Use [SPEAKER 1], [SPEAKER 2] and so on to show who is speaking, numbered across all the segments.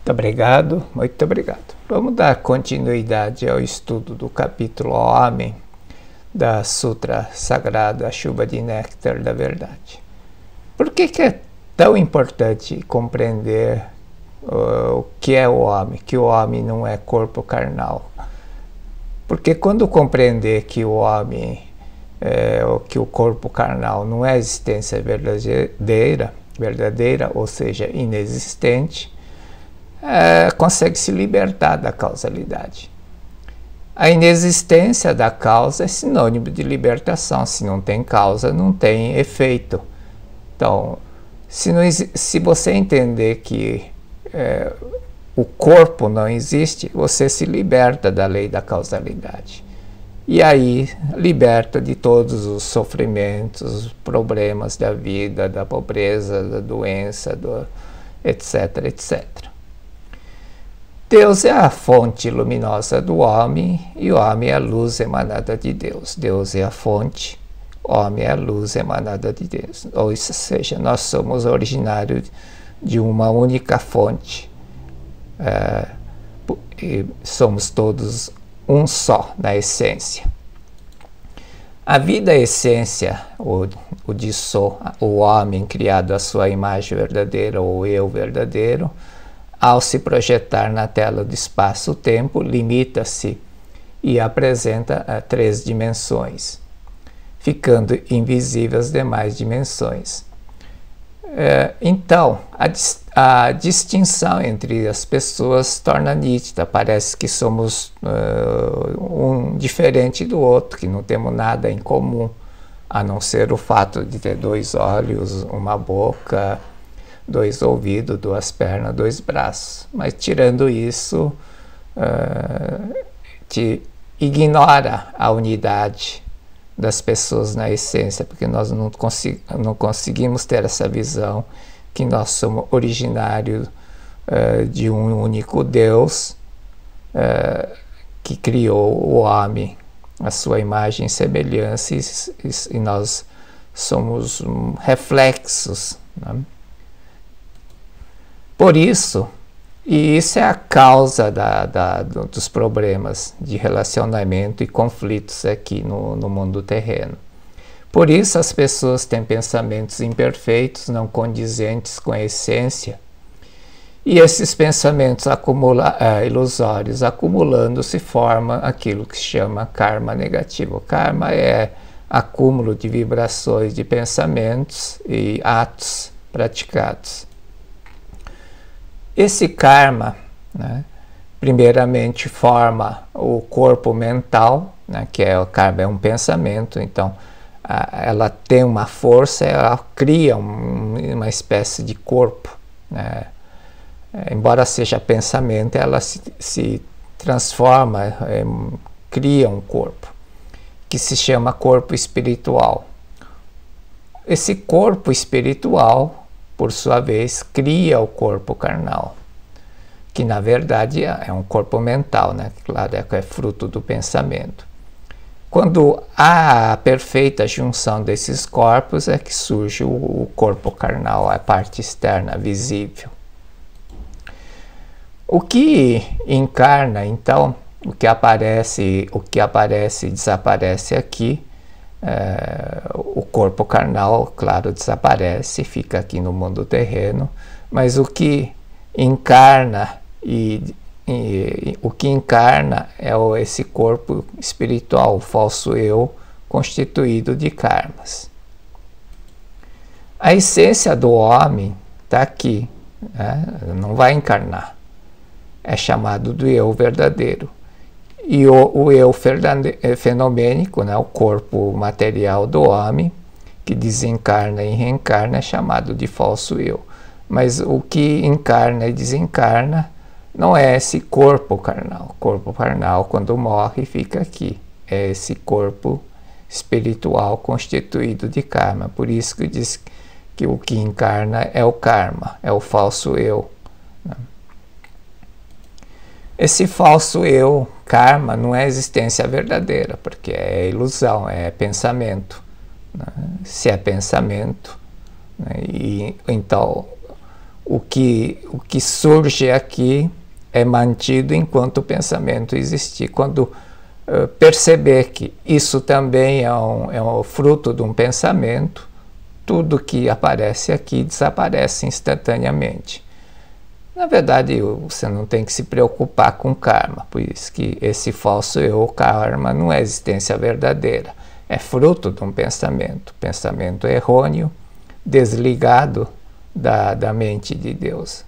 [SPEAKER 1] Muito obrigado, muito obrigado. Vamos dar continuidade ao estudo do capítulo Homem da Sutra Sagrada, a Chuva de Néctar da Verdade. Por que é tão importante compreender o que é o homem, que o homem não é corpo carnal? Porque quando compreender que o homem, que o corpo carnal não é a existência verdadeira, ou seja, inexistente, consegue se libertar da causalidade. A inexistência da causa é sinônimo de libertação. Se não tem causa, não tem efeito. Então, se você entender que o corpo não existe, você se liberta da lei da causalidade. E aí, liberta de todos os sofrimentos, os problemas da vida, da pobreza, da doença, etc, etc. Deus é a fonte luminosa do homem e o homem é a luz emanada de Deus. Deus é a fonte, o homem é a luz emanada de Deus. Ou seja, nós somos originários de uma única fonte. E somos todos um só na essência. A vida é a essência, o de só, o homem criado à sua imagem verdadeira, ou eu verdadeiro, ao se projetar na tela do espaço-tempo, limita-se e apresenta três dimensões, ficando invisíveis as demais dimensões. Então, a distinção entre as pessoas torna nítida. Parece que somos um diferente do outro, que não temos nada em comum, a não ser o fato de ter dois olhos, uma boca, dois ouvidos, duas pernas, dois braços. Mas tirando isso, te ignora a unidade das pessoas na essência, porque nós não conseguimos ter essa visão que nós somos originários de um único Deus que criou o homem, a sua imagem e semelhança, e nós somos reflexos, né? Por isso, e isso é a causa dos problemas de relacionamento e conflitos aqui no mundo terreno. Por isso as pessoas têm pensamentos imperfeitos, não condizentes com a essência, e esses pensamentos ilusórios acumulando-se forma aquilo que se chama karma negativo. Karma é acúmulo de vibrações de pensamentos e atos praticados. Esse karma, né, primeiramente forma o corpo mental, né, que o karma é um pensamento, então ela tem uma força, ela cria uma espécie de corpo, né? Embora seja pensamento, ela se transforma, cria um corpo, que se chama corpo espiritual. Esse corpo espiritual, por sua vez, cria o corpo carnal, que na verdade é um corpo mental, né? Claro, é fruto do pensamento. Quando há a perfeita junção desses corpos é que surge o corpo carnal, a parte externa, visível. O que encarna, então, o que aparece e desaparece aqui, o corpo carnal, claro, desaparece, fica aqui no mundo terreno, mas o que encarna o que encarna é esse corpo espiritual, o falso eu, constituído de karmas. A essência do homem está aqui, né? Não vai encarnar. É chamado do eu verdadeiro. E o eu fenomênico, né, o corpo material do homem, que desencarna e reencarna, é chamado de falso eu. Mas o que encarna e desencarna não é esse corpo carnal. O corpo carnal, quando morre, fica aqui. É esse corpo espiritual constituído de karma. Por isso que diz que o que encarna é o karma, é o falso eu, né? Esse falso eu, karma, não é existência verdadeira, porque é ilusão, é pensamento, né? Se é pensamento, né? E então o que surge aqui é mantido enquanto o pensamento existir. Quando perceber que isso também é um fruto de um pensamento, tudo que aparece aqui desaparece instantaneamente. Na verdade, você não tem que se preocupar com karma, por isso que esse falso eu, karma, não é existência verdadeira. É fruto de um pensamento errôneo, desligado da mente de Deus.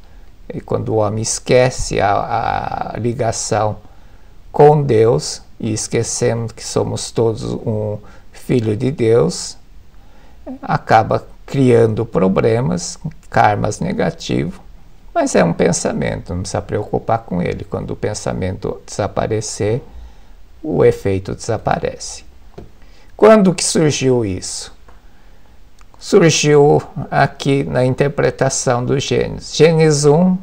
[SPEAKER 1] E quando o homem esquece a ligação com Deus, e esquecemos que somos todos um filho de Deus, acaba criando problemas, karmas negativos, mas é um pensamento, não precisa preocupar com ele. Quando o pensamento desaparecer, o efeito desaparece. Quando que surgiu isso? Surgiu aqui na interpretação do Gênesis. Gênesis 1,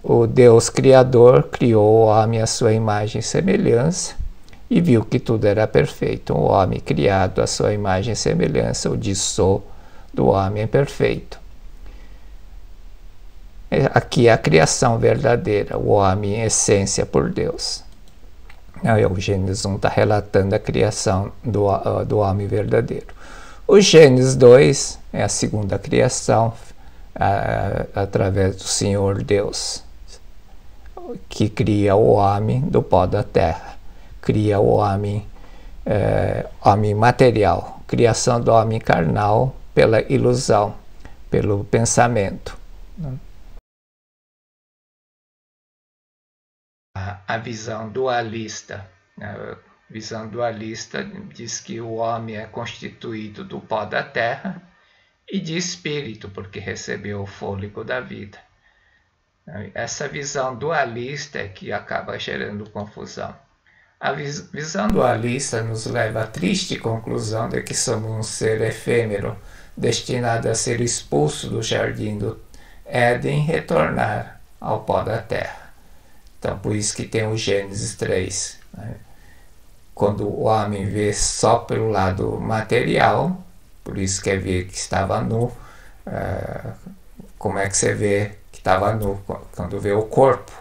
[SPEAKER 1] o Deus Criador criou o homem à sua imagem e semelhança e viu que tudo era perfeito. O homem criado à sua imagem e semelhança, o dissô do homem é perfeito. Aqui é a criação verdadeira, o homem em essência por Deus. O Gênesis 1 está relatando a criação do homem verdadeiro. O Gênesis 2 é a segunda criação, através do Senhor Deus, que cria o homem do pó da terra, cria o homem material, criação do homem carnal pela ilusão, pelo pensamento. A visão dualista. A visão dualista diz que o homem é constituído do pó da terra e de espírito, porque recebeu o fôlego da vida. Essa visão dualista é que acaba gerando confusão. A visão dualista nos leva à triste conclusão de que somos um ser efêmero, destinado a ser expulso do jardim do Éden e retornar ao pó da terra. Então, por isso que tem o Gênesis 3. Quando o homem vê só pelo lado material, por isso quer ver que estava nu. Como é que você vê que estava nu? Quando vê o corpo.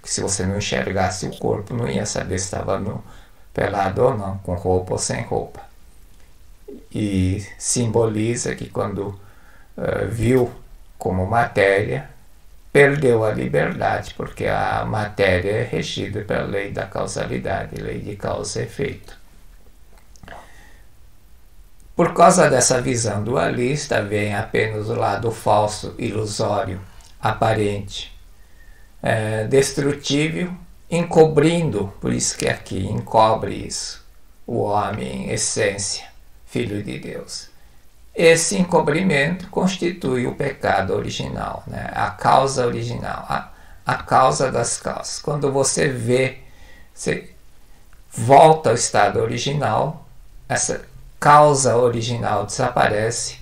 [SPEAKER 1] Se você não enxergasse o corpo, não ia saber se estava nu, pelado ou não, com roupa ou sem roupa. E simboliza que quando viu como matéria, perdeu a liberdade, porque a matéria é regida pela lei da causalidade, lei de causa e efeito. Por causa dessa visão dualista, vem apenas o lado falso, ilusório, aparente, destrutível, encobrindo, por isso que aqui encobre isso, o homem em essência, filho de Deus. Esse encobrimento constitui o pecado original, a causa original, a causa das causas. Quando você vê, você volta ao estado original, essa causa original desaparece.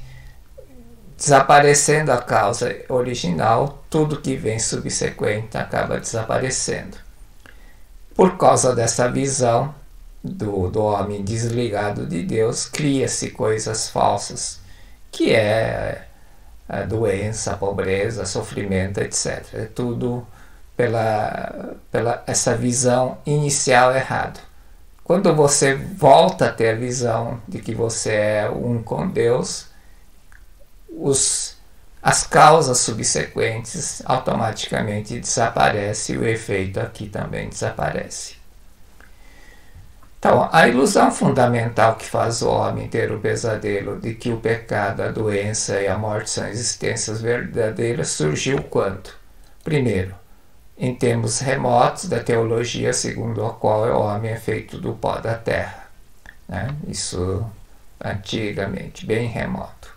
[SPEAKER 1] Desaparecendo a causa original, tudo que vem subsequente acaba desaparecendo. Por causa dessa visão do homem desligado de Deus, cria-se coisas falsas, que é a doença, a pobreza, sofrimento, etc. É tudo pela essa visão inicial errada. Quando você volta a ter a visão de que você é um com Deus, as causas subsequentes automaticamente desaparecem e o efeito aqui também desaparece. Então, a ilusão fundamental que faz o homem ter o pesadelo de que o pecado, a doença e a morte são existências verdadeiras surgiu quando? Primeiro, em termos remotos da teologia segundo a qual o homem é feito do pó da terra. Isso antigamente, bem remoto.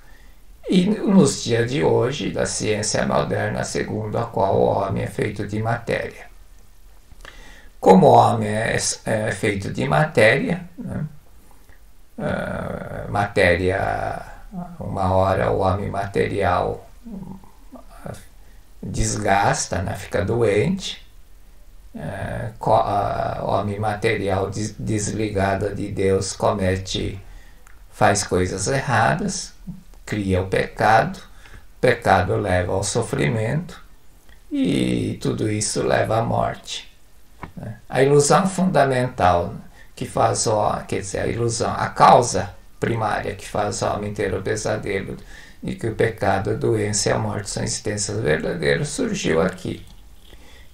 [SPEAKER 1] E nos dias de hoje, da ciência moderna segundo a qual o homem é feito de matéria. Como o homem é feito de matéria, matéria, uma hora o homem material desgasta, fica doente, o homem material desligado de Deus faz coisas erradas, cria o pecado, pecado leva ao sofrimento e tudo isso leva à morte. A ilusão fundamental que faz o homem, quer dizer, a causa primária que faz o homem ter o pesadelo de que o pecado, a doença e a morte são existências verdadeiras, surgiu aqui.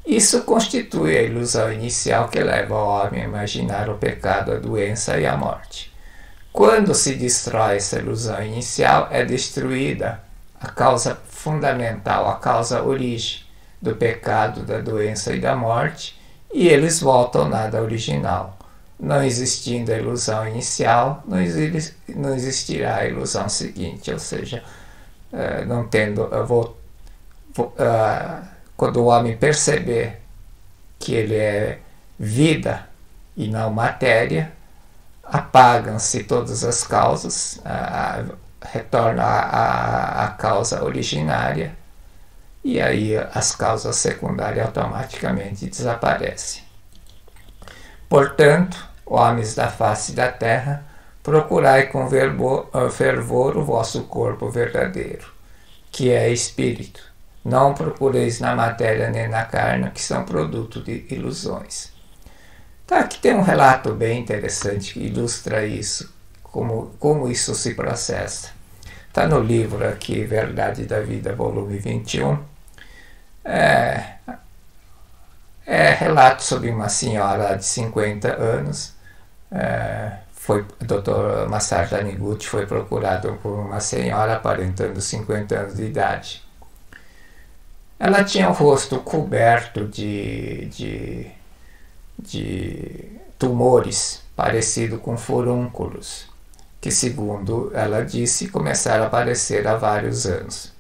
[SPEAKER 1] Isso constitui a ilusão inicial que leva o homem a imaginar o pecado, a doença e a morte. Quando se destrói essa ilusão inicial, é destruída a causa fundamental, a causa origem do pecado, da doença e da morte, e eles voltam ao nada original. Não existindo a ilusão inicial, não existirá a ilusão seguinte, ou seja, não tendo quando o homem perceber que ele é vida e não matéria, apagam-se todas as causas, retorna à causa originária, e aí as causas secundárias automaticamente desaparecem. Portanto, homens da face da terra, procurai com fervor o vosso corpo verdadeiro, que é espírito. Não procureis na matéria nem na carne, que são produto de ilusões. Tá, aqui tem um relato bem interessante que ilustra isso, como isso se processa. Está no livro aqui, Verdade da Vida, volume 21. Relato sobre uma senhora de 50 anos. O Dr. Masaru Taniguchi foi procurado por uma senhora aparentando 50 anos de idade. Ela tinha o rosto coberto de tumores, parecido com furúnculos, que, segundo ela disse, começaram a aparecer há vários anos.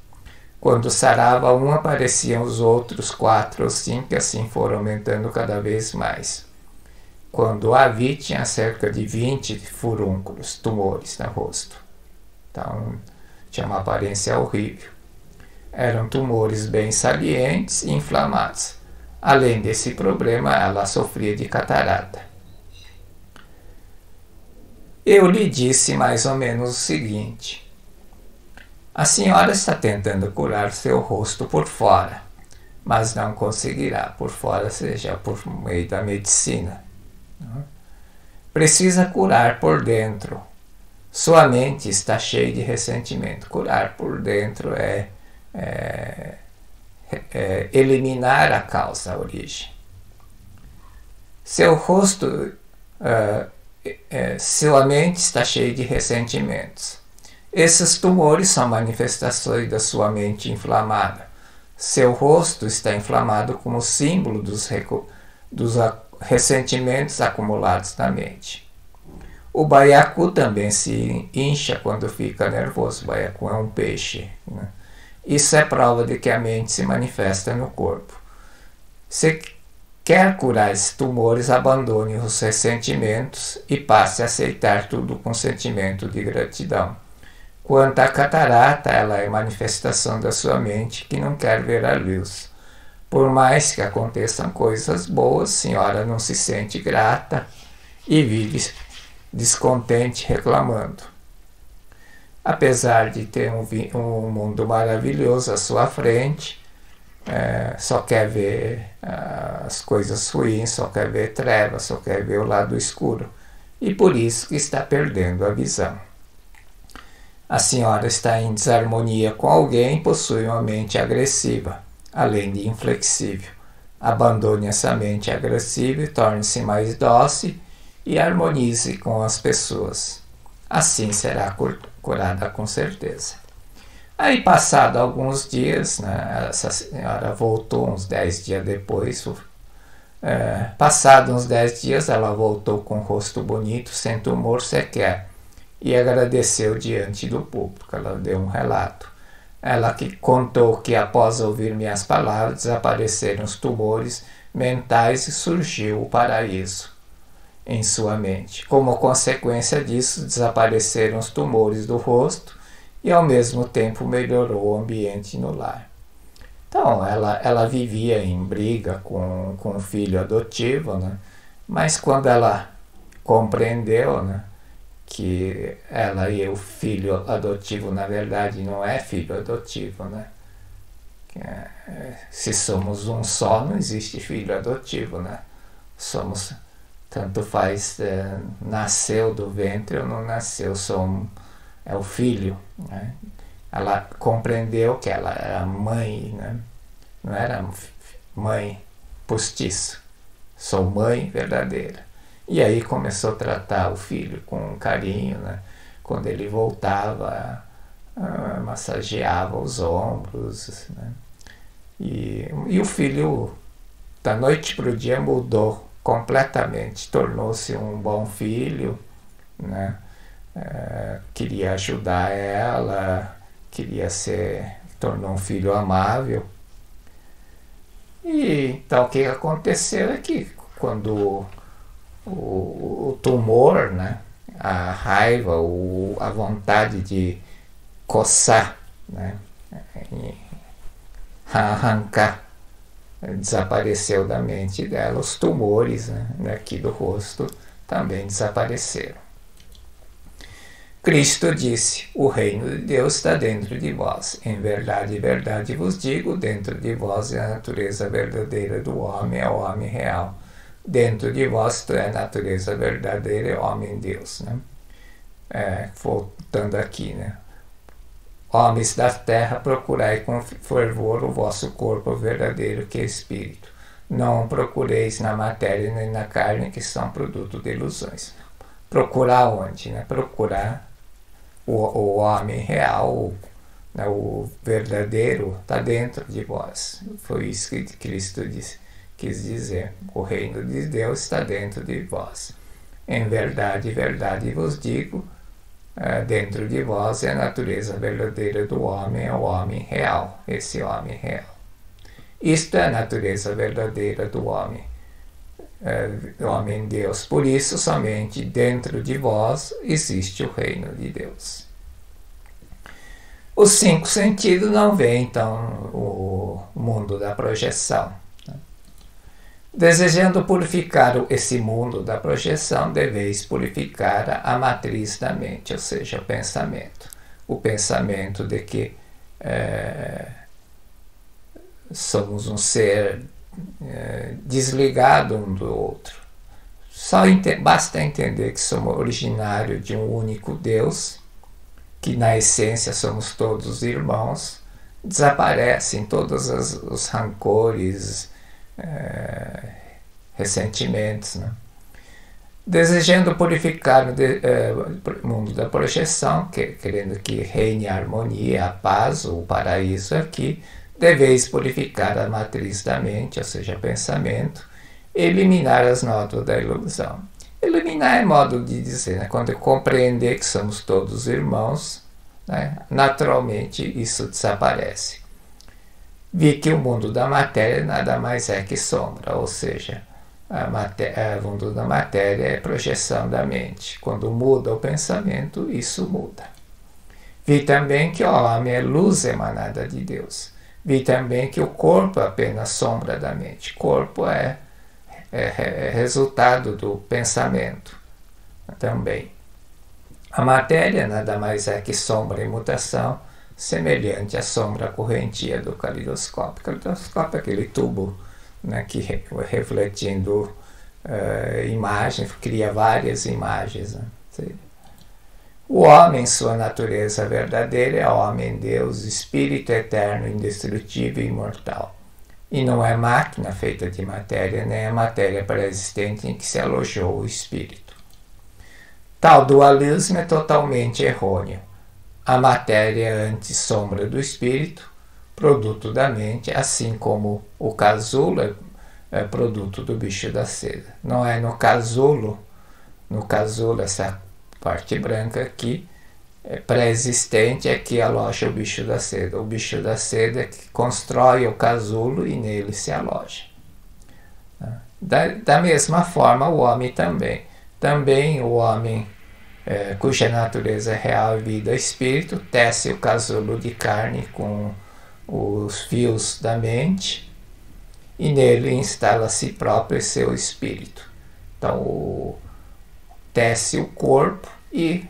[SPEAKER 1] Quando sarava um, apareciam os outros 4 ou 5, e assim foram aumentando cada vez mais. Quando a vi, tinha cerca de 20 furúnculos, tumores no rosto. Então, tinha uma aparência horrível. Eram tumores bem salientes e inflamados. Além desse problema, ela sofria de catarata. Eu lhe disse mais ou menos o seguinte: a senhora está tentando curar seu rosto por fora, mas não conseguirá por fora, seja por meio da medicina. Precisa curar por dentro. Sua mente está cheia de ressentimento. Curar por dentro é eliminar a causa, a origem. Seu rosto, sua mente está cheia de ressentimentos. Esses tumores são manifestações da sua mente inflamada. Seu rosto está inflamado como símbolo dos ressentimentos acumulados na mente. O baiacu também se incha quando fica nervoso. O baiacu é um peixe, né? Isso é prova de que a mente se manifesta no corpo. Se quer curar esses tumores, abandone os ressentimentos e passe a aceitar tudo com sentimento de gratidão. Quanto à catarata, ela é manifestação da sua mente que não quer ver a luz. Por mais que aconteçam coisas boas, a senhora não se sente grata e vive descontente reclamando. Apesar de ter um mundo maravilhoso à sua frente, só quer ver as coisas ruins, só quer ver trevas, só quer ver o lado escuro. E por isso que está perdendo a visão. A senhora está em desarmonia com alguém e possui uma mente agressiva, além de inflexível. Abandone essa mente agressiva e torne-se mais dócil e harmonize com as pessoas. Assim será curada com certeza. Aí, passado alguns dias, né, essa senhora voltou uns 10 dias depois. Passado uns 10 dias, ela voltou com o rosto bonito, sem tumor sequer, e agradeceu diante do público. Ela deu um relato. Ela que contou que, após ouvir minhas palavras, desapareceram os tumores mentais e surgiu o paraíso em sua mente. Como consequência disso, desapareceram os tumores do rosto e, ao mesmo tempo, melhorou o ambiente no lar. Então, ela vivia em briga com o filho adotivo, né? Mas quando ela compreendeu, né, que ela e o filho adotivo, na verdade, não é filho adotivo, né? Se somos um só, não existe filho adotivo, né? Somos, tanto faz, nasceu do ventre ou não nasceu, é o filho, né? Ela compreendeu que ela era mãe, né? Não era mãe postiça, sou mãe verdadeira. E aí começou a tratar o filho com carinho, né? Quando ele voltava, massageava os ombros, né? E o filho, da noite para o dia, mudou completamente, tornou-se um bom filho, né? Queria ajudar ela, tornou um filho amável. E então o que aconteceu é que quando o tumor, né, a raiva, a vontade de coçar, né, arrancar, desapareceu da mente dela, os tumores, né, daqui do rosto também desapareceram. Cristo disse: o reino de Deus está dentro de vós. Em verdade, verdade vos digo, dentro de vós é a natureza verdadeira do homem, é o homem real. Dentro de vós é a natureza verdadeira, é o homem Deus, né? Voltando aqui, né? Homens da terra, procurai com fervor o vosso corpo verdadeiro, que é espírito. Não procureis na matéria nem na carne, que são produto de ilusões. Procurar onde? Né? Procurar o homem real, né? O verdadeiro está dentro de vós. Foi isso que Cristo quis dizer. O reino de Deus está dentro de vós. Em verdade, verdade vos digo, dentro de vós é a natureza verdadeira do homem, é o homem real, esse homem real. Isto é a natureza verdadeira do homem, homem Deus. Por isso, somente dentro de vós existe o reino de Deus. Os 5 sentidos não veem, então, o mundo da projeção. Desejando purificar esse mundo da projeção, deveis purificar a matriz da mente, ou seja, o pensamento. O pensamento de que somos um ser desligado um do outro. Basta entender que somos originários de um único Deus, que na essência somos todos irmãos, desaparecem todos os rancores, ressentimentos, né? Desejando purificar o mundo da projeção, querendo que reine a harmonia, a paz, o paraíso aqui, deveis purificar a matriz da mente, ou seja, pensamento, e eliminar as nódoas da ilusão. Eliminar é modo de dizer, né? Quando eu compreender que somos todos irmãos, né? Naturalmente isso desaparece. Vi que o mundo da matéria nada mais é que sombra, ou seja, o mundo da matéria é projeção da mente. Quando muda o pensamento, isso muda. Vi também que o homem é luz emanada de Deus. Vi também que o corpo é apenas sombra da mente. Corpo é resultado do pensamento também. A matéria nada mais é que sombra e mutação, semelhante à sombra correntia do caleidoscópio. O caleidoscópio é aquele tubo, né, que refletindo imagens, cria várias imagens, né? O homem, sua natureza verdadeira, é homem Deus, espírito eterno, indestrutível e imortal. E não é máquina feita de matéria, nem a matéria pré-existente em que se alojou o espírito. Tal dualismo é totalmente errôneo. A matéria é anti-sombra do espírito, produto da mente, assim como o casulo é produto do bicho da seda. Não é no casulo, essa parte branca aqui, pré-existente, é que aloja o bicho da seda. O bicho da seda é que constrói o casulo e nele se aloja. Da mesma forma, o homem também. Também o homem, cuja natureza real é vida espírito, tece o casulo de carne com os fios da mente e nele instala si próprio e seu espírito. Então, tece o corpo e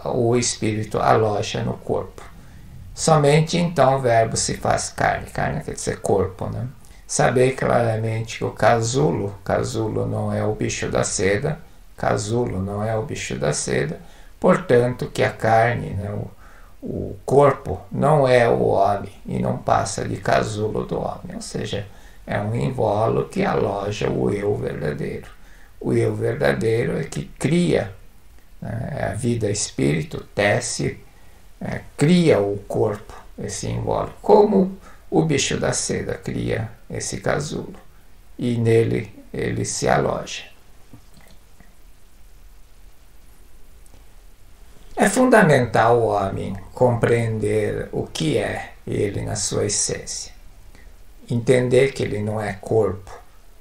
[SPEAKER 1] o espírito aloja no corpo. Somente então o verbo se faz carne. Carne quer dizer corpo, né? Saber claramente que o casulo não é o bicho da seda, casulo não é o bicho da seda, portanto que a carne, né, o corpo não é o homem e não passa de casulo do homem, ou seja, é um invólucro que aloja o eu verdadeiro. O eu verdadeiro é que cria, né, a vida espírito, tece, cria o corpo, esse invólucro, como o bicho da seda cria esse casulo e nele ele se aloja. É fundamental o homem compreender o que é ele na sua essência. Entender que ele não é corpo.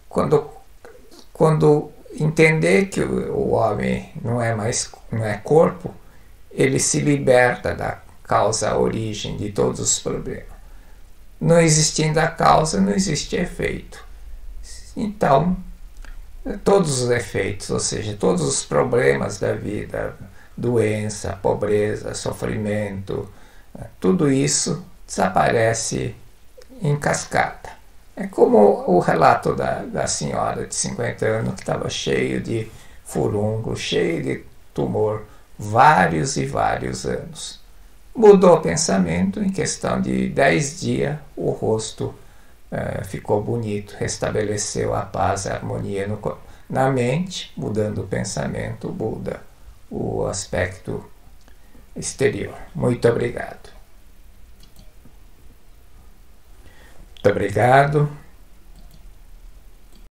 [SPEAKER 1] Quando entender que o homem não é corpo, ele se liberta da causa, a origem de todos os problemas. Não existindo a causa, não existe efeito. Então, todos os efeitos, ou seja, todos os problemas da vida, doença, pobreza, sofrimento, tudo isso desaparece em cascata. É como o relato da senhora de 50 anos que estava cheio de furúnculo, cheio de tumor, vários e vários anos. Mudou o pensamento, em questão de 10 dias o rosto ficou bonito, restabeleceu a paz, a harmonia na mente, mudando o pensamento, muda o aspecto exterior. Muito obrigado. Muito obrigado.